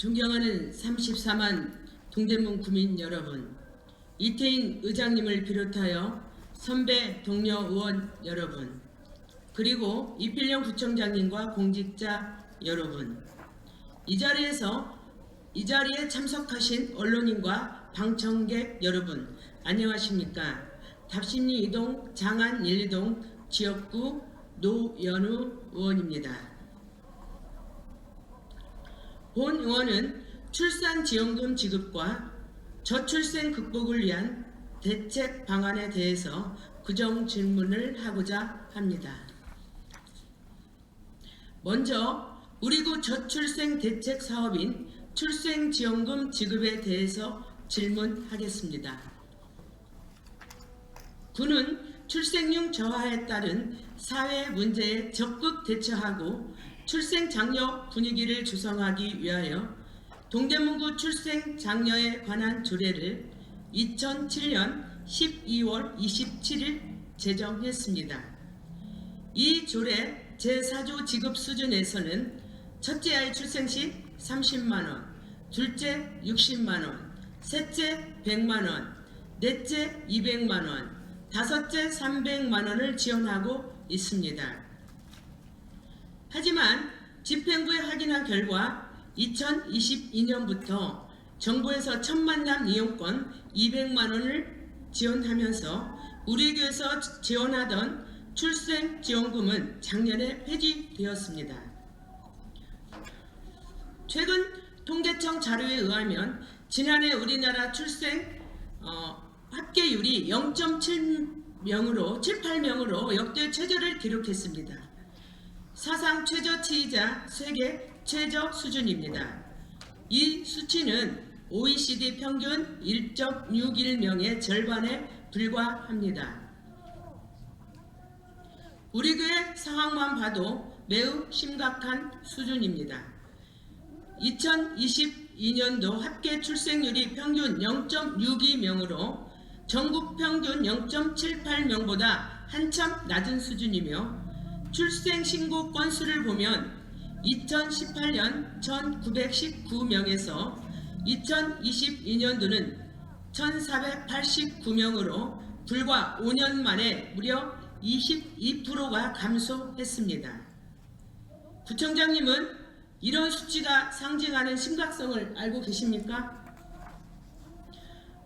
존경하는 34만 동대문 구민 여러분, 이태인 의장님을 비롯하여 선배 동료 의원 여러분, 그리고 이필영 구청장님과 공직자 여러분, 이 자리에 참석하신 언론인과 방청객 여러분, 안녕하십니까? 답심리 2동 장안 1, 2동 지역구 노연우 의원입니다. 본 의원은 출산지원금 지급과 저출생 극복을 위한 대책 방안에 대해서 구정 질문을 하고자 합니다. 먼저 우리 구 저출생 대책 사업인 출생지원금 지급에 대해서 질문하겠습니다. 구는 출생률 저하에 따른 사회 문제에 적극 대처하고 출생 장려 분위기를 조성하기 위하여 동대문구 출생 장려에 관한 조례를 2007년 12월 27일 제정했습니다. 이 조례 제4조 지급 수준에서는 첫째 아이 출생 시 30만원, 둘째 60만원, 셋째 100만원, 넷째 200만원, 다섯째 300만원을 지원하고 있습니다. 하지만 집행부에 확인한 결과 2022년부터 정부에서 첫 만남 이용권 200만원을 지원하면서 우리 교에서 지원하던 출생지원금은 작년에 폐지되었습니다. 최근 통계청 자료에 의하면 지난해 우리나라 출생 합계율이 0.78명으로 역대 최저를 기록했습니다. 사상 최저치이자 세계 최저 수준입니다. 이 수치는 OECD 평균 1.61명의 절반에 불과합니다. 우리 교의 상황만 봐도 매우 심각한 수준입니다. 2022년도 합계 출생률이 평균 0.62명으로 전국 평균 0.78명보다 한참 낮은 수준이며 출생 신고 건수를 보면 2018년 1919명에서 2022년도는 1489명으로 불과 5년 만에 무려 22%가 감소했습니다. 구청장님은 이런 수치가 상징하는 심각성을 알고 계십니까?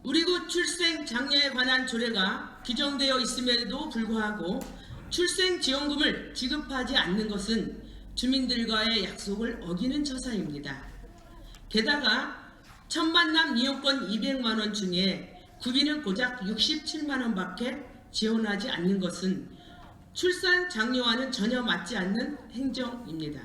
우리 구 출생 장려에 관한 조례가 규정되어 있음에도 불구하고 출생지원금을 지급하지 않는 것은 주민들과의 약속을 어기는 처사입니다. 게다가 첫 만남 이용권 200만원 중에 구비는 고작 67만원밖에 지원하지 않는 것은 출산 장려와는 전혀 맞지 않는 행정입니다.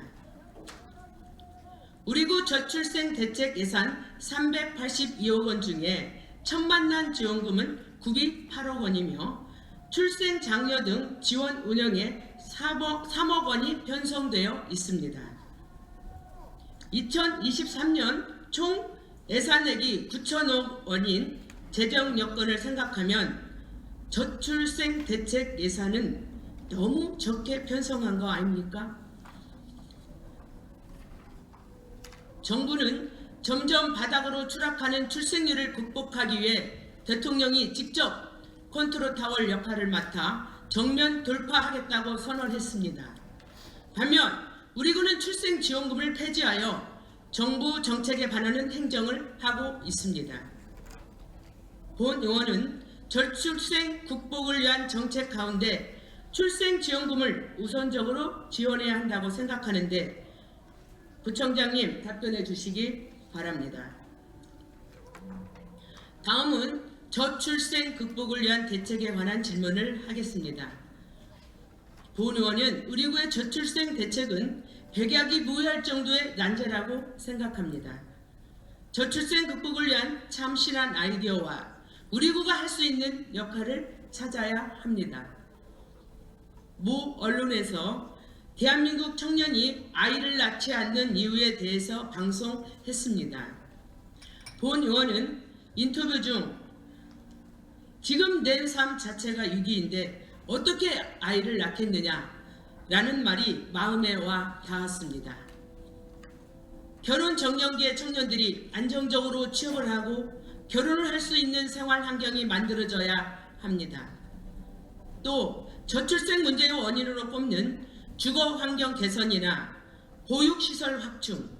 우리 구 저출생 대책 예산 382억 원 중에 첫 만남 지원금은 구비 8억 원이며 출생 장려 등 지원 운영에 3억 원이 편성되어 있습니다. 2023년 총 예산액이 9천억 원인 재정 여건을 생각하면 저출생 대책 예산은 너무 적게 편성한 거 아닙니까? 정부는 점점 바닥으로 추락하는 출생률을 극복하기 위해 대통령이 직접 컨트롤 타워 역할을 맡아 정면 돌파하겠다고 선언했습니다. 반면 우리 구는 출생지원금을 폐지하여 정부 정책에 반하는 행정을 하고 있습니다. 본 의원은 저출생 극복을 위한 정책 가운데 출생지원금을 우선적으로 지원해야 한다고 생각하는데 구청장님 답변해 주시기 바랍니다. 다음은 저출생 극복을 위한 대책에 관한 질문을 하겠습니다. 본 의원은 우리 구의 저출생 대책은 백약이 무해할 정도의 난제라고 생각합니다. 저출생 극복을 위한 참신한 아이디어와 우리 구가 할 수 있는 역할을 찾아야 합니다. 모 언론에서 대한민국 청년이 아이를 낳지 않는 이유에 대해서 방송했습니다. 본 의원은 인터뷰 중 지금 내 삶 자체가 위기인데 어떻게 아이를 낳겠느냐 라는 말이 마음에 와 닿았습니다. 결혼 정년기의 청년들이 안정적으로 취업을 하고 결혼을 할 수 있는 생활 환경이 만들어져야 합니다. 또 저출생 문제의 원인으로 꼽는 주거 환경 개선이나 보육시설 확충,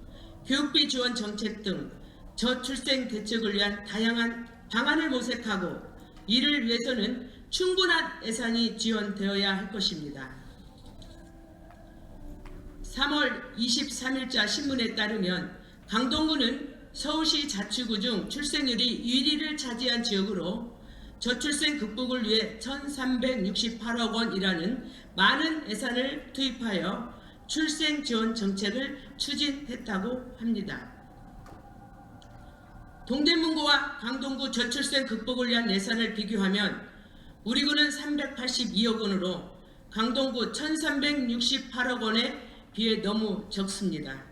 교육비 지원 정책 등 저출생 대책을 위한 다양한 방안을 모색하고 이를 위해서는 충분한 예산이 지원되어야 할 것입니다. 3월 23일자 신문에 따르면 강동구는 서울시 자치구 중 출생률이 1위를 차지한 지역으로 저출생 극복을 위해 1,368억 원이라는 많은 예산을 투입하여 출생 지원 정책을 추진했다고 합니다. 동대문구와 강동구 저출생 극복을 위한 예산을 비교하면 우리 구는 382억 원으로 강동구 1,368억 원에 비해 너무 적습니다.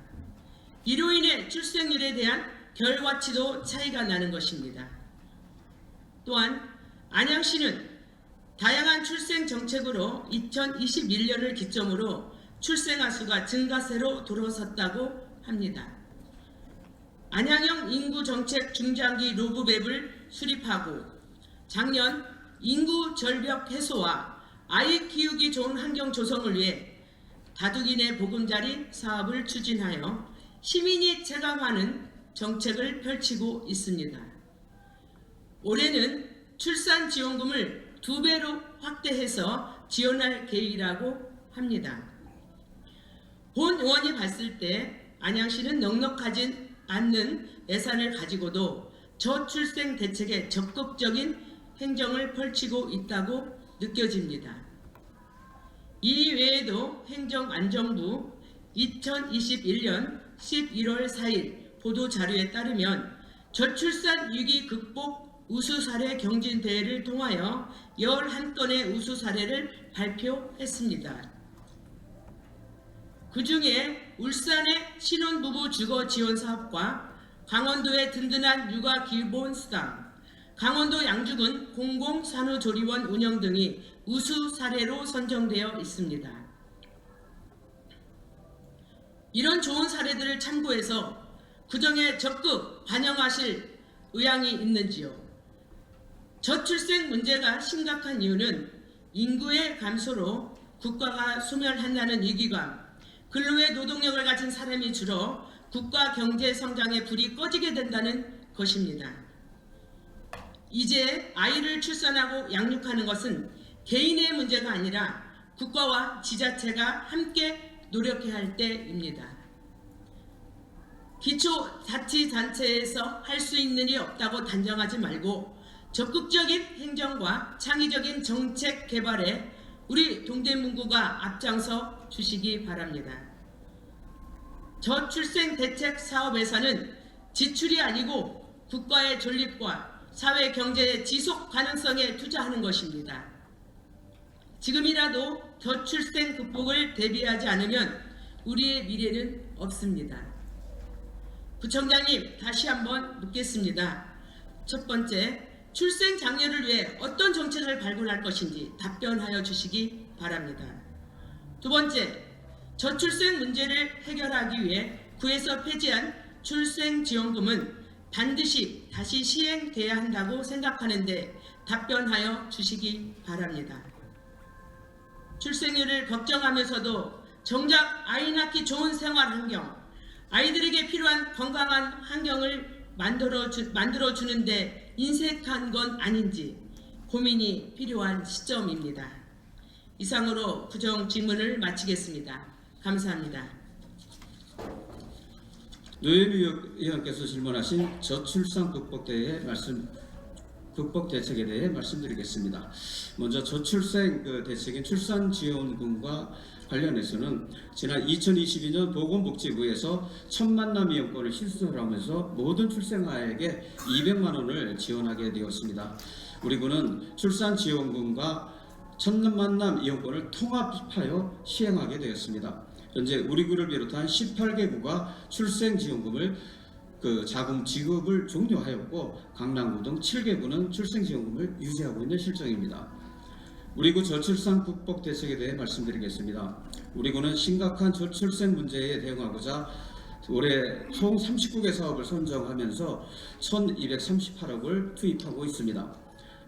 이로 인해 출생률에 대한 결과치도 차이가 나는 것입니다. 또한 안양시는 다양한 출생 정책으로 2021년을 기점으로 출생아 수가 증가세로 돌아섰다고 합니다. 안양형 인구정책 중장기 로드맵을 수립하고 작년 인구 절벽 해소와 아이 키우기 좋은 환경 조성을 위해 다둥이네 보금자리 사업을 추진하여 시민이 체감하는 정책을 펼치고 있습니다. 올해는 출산지원금을 2배로 확대해서 지원할 계획이라고 합니다. 본 의원이 봤을 때 안양시는 넉넉하지 않는 예산을 가지고도 저출생 대책에 적극적인 행정을 펼치고 있다고 느껴집니다. 이 외에도 행정안전부 2021년 11월 4일 보도자료에 따르면 저출산 위기 극복 우수 사례 경진 대회를 통하여 11건의 우수 사례를 발표했습니다. 그 중에 울산의 신혼부부 주거 지원 사업과 강원도의 든든한 육아 기본 수당, 강원도 양주군 공공산후조리원 운영 등이 우수 사례로 선정되어 있습니다. 이런 좋은 사례들을 참고해서 구정에 적극 반영하실 의향이 있는지요? 저출생 문제가 심각한 이유는 인구의 감소로 국가가 소멸한다는 위기감, 근로의 노동력을 가진 사람이 줄어 국가 경제 성장의 불이 꺼지게 된다는 것입니다. 이제 아이를 출산하고 양육하는 것은 개인의 문제가 아니라 국가와 지자체가 함께 노력해야 할 때입니다. 기초자치단체에서 할 수 있는 일이 없다고 단정하지 말고 적극적인 행정과 창의적인 정책 개발에 우리 동대문구가 앞장서 주시기 바랍니다. 저출생 대책 사업 예산은 지출이 아니고 국가의 존립과 사회 경제의 지속 가능성에 투자하는 것입니다. 지금이라도 저출생 극복을 대비하지 않으면 우리의 미래는 없습니다. 부총장님, 다시 한번 묻겠습니다. 첫 번째, 출생 장려를 위해 어떤 정책을 발굴할 것인지 답변하여 주시기 바랍니다. 두 번째, 저출생 문제를 해결하기 위해 구에서 폐지한 출생지원금은 반드시 다시 시행돼야 한다고 생각하는데 답변하여 주시기 바랍니다. 출생률을 걱정하면서도 정작 아이 낳기 좋은 생활 환경, 아이들에게 필요한 건강한 환경을 만들어주는데 인색한 건 아닌지 고민이 필요한 시점입니다. 이상으로 구정 질문을 마치겠습니다. 감사합니다. 노예미 의원께서 질문하신 저출산 극복 대책에 대해 말씀드리겠습니다. 먼저 저출생 대책인 출산지원금과 관련해서는 지난 2022년 보건복지부에서 천만남 이용권을 실시하면서 모든 출생아에게 200만 원을 지원하게 되었습니다. 우리 구는 출산지원금과 천만남 이용권을 통합하여 시행하게 되었습니다. 현재 우리 구를 비롯한 18개 구가 출생지원금을 자금 지급을 종료하였고 강남구 등 7개 구는 출생지원금을 유지하고 있는 실정입니다. 우리 구 저출산 극복 대책에 대해 말씀드리겠습니다. 우리 구는 심각한 저출생 문제에 대응하고자 올해 총 39개 사업을 선정하면서 1,238억을 투입하고 있습니다.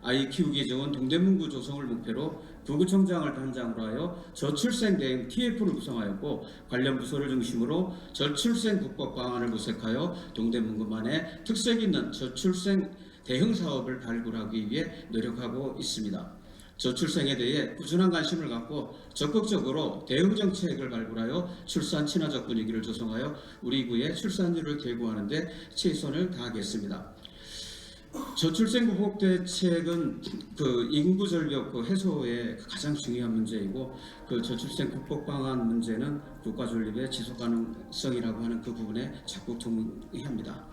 아이 키우기 좋은 동대문구 조성을 목표로 부구청장을 단장으로 하여 저출생 대응 TF를 구성하였고 관련 부서를 중심으로 저출생 국법 방안을 모색하여 동대문구만의 특색 있는 저출생 대응 사업을 발굴하기 위해 노력하고 있습니다. 저출생에 대해 꾸준한 관심을 갖고 적극적으로 대응 정책을 발굴하여 출산 친화적 분위기를 조성하여 우리 구의 출산율을 계고하는 데 최선을 다하겠습니다. 저출생 극복 대책은 그 인구 절벽 해소의 가장 중요한 문제이고 그 저출생 극복 방안 문제는 국가 존립의 지속 가능성이라고 하는 그 부분에 적극 동의합니다.